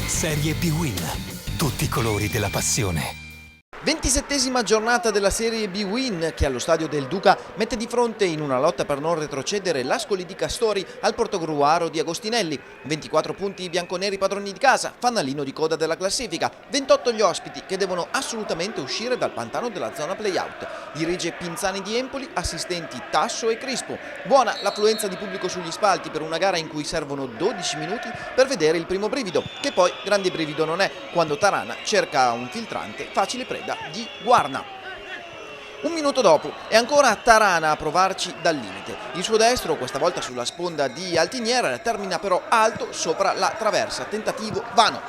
Serie B-Win. Tutti i colori della passione. 27esima giornata della Serie B-Win che allo stadio del Duca mette di fronte in una lotta per non retrocedere l'Ascoli di Castori al Portogruaro di Agostinelli. 24 punti i bianconeri padroni di casa, fanalino di coda della classifica, 28 gli ospiti che devono assolutamente uscire dal pantano della zona play-out. Dirige Pinzani di Empoli, assistenti Tasso e Crispo. Buona l'affluenza di pubblico sugli spalti per una gara in cui servono 12 minuti per vedere il primo brivido, che poi grande brivido non è, quando Tarana cerca un filtrante facile preda di Guarna. Un minuto dopo è ancora Tarana a provarci dal limite. Il suo destro, questa volta sulla sponda di Altinier, termina però alto sopra la traversa. Tentativo vano.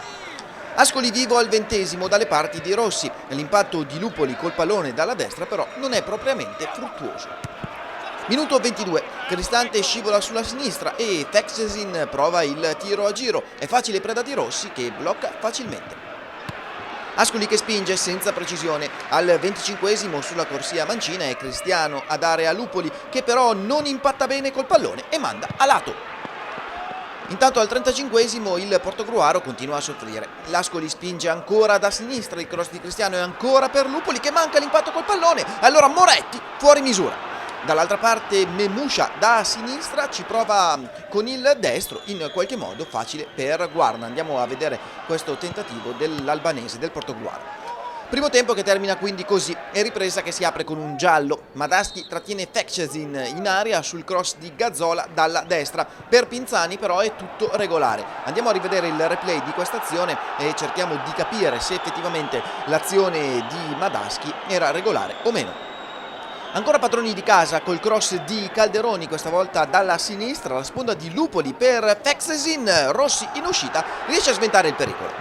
Ascoli vivo al 20° dalle parti di Rossi. L'impatto di Lupoli col pallone dalla destra però non è propriamente fruttuoso. Minuto 22, Cristante scivola sulla sinistra e Fexesin prova il tiro a giro. È facile preda di Rossi che blocca facilmente. Ascoli che spinge senza precisione. Al 25° sulla corsia mancina è Cristiano a dare a Lupoli, che però non impatta bene col pallone e manda a lato. Intanto al 35° il Portogruaro continua a soffrire. L'Ascoli spinge ancora da sinistra, il cross di Cristiano è ancora per Lupoli che manca l'impatto col pallone. Allora Moretti fuori misura. Dall'altra parte Memusha da sinistra ci prova con il destro, in qualche modo facile per Guarna. Andiamo a vedere questo tentativo dell'albanese, del Portogruaro. Primo tempo che termina quindi così, e ripresa che si apre con un giallo. Madaschi trattiene Fexesin in aria sul cross di Gazzola dalla destra. Per Pinzani però è tutto regolare. Andiamo a rivedere il replay di questa azione e cerchiamo di capire se effettivamente l'azione di Madaschi era regolare o meno. Ancora padroni di casa col cross di Calderoni, questa volta dalla sinistra, la sponda di Lupoli per Fexesin. Rossi in uscita riesce a sventare il pericolo.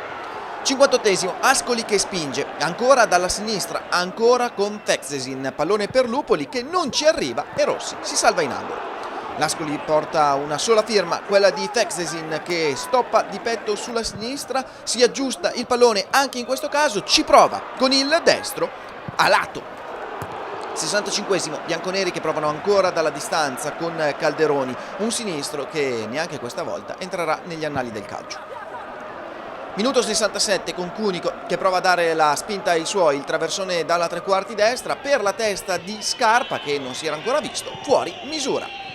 58°, Ascoli che spinge, ancora dalla sinistra, ancora con Fexesin. Pallone per Lupoli che non ci arriva e Rossi si salva in angolo. L'Ascoli porta una sola firma, quella di Fexesin, che stoppa di petto sulla sinistra, si aggiusta il pallone anche in questo caso, ci prova con il destro a lato. 65°, bianconeri che provano ancora dalla distanza con Calderoni, un sinistro che neanche questa volta entrerà negli annali del calcio. Minuto 67 con Cunico che prova a dare la spinta ai suoi, il traversone dalla tre quarti destra per la testa di Scarpa che non si era ancora visto, fuori misura.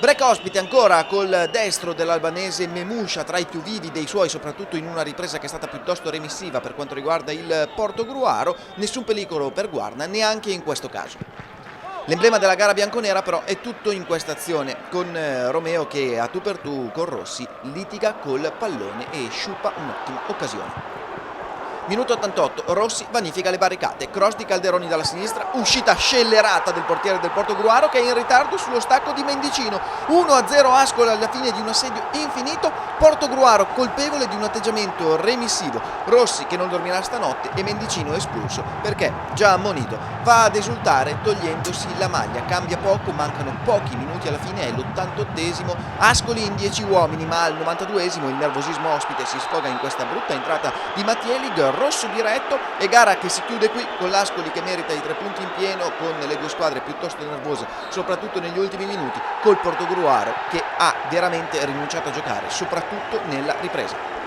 Break ospite ancora col destro dell'albanese Memusha, tra i più vivi dei suoi, soprattutto in una ripresa che è stata piuttosto remissiva per quanto riguarda il Portogruaro. Nessun pericolo per Guarna neanche in questo caso. L'emblema della gara bianconera però è tutto in questa azione, con Romeo che a tu per tu con Rossi litiga col pallone e sciupa un'ottima occasione. Minuto 88, Rossi vanifica le barricate, cross di Calderoni dalla sinistra, uscita scellerata del portiere del Portogruaro che è in ritardo sullo stacco di Mendicino. 1-0 Ascoli alla fine di un assedio infinito, Portogruaro colpevole di un atteggiamento remissivo, Rossi che non dormirà stanotte e Mendicino espulso perché già ammonito va ad esultare togliendosi la maglia. Cambia poco, mancano pochi minuti alla fine, è l'88°, Ascoli in 10 uomini, ma al 92° il nervosismo ospite si sfoga in questa brutta entrata di Mattielig, rosso diretto, e gara che si chiude qui con l'Ascoli che merita i 3 punti in pieno, con le due squadre piuttosto nervose soprattutto negli ultimi minuti, col Portogruaro che ha veramente rinunciato a giocare soprattutto nella ripresa.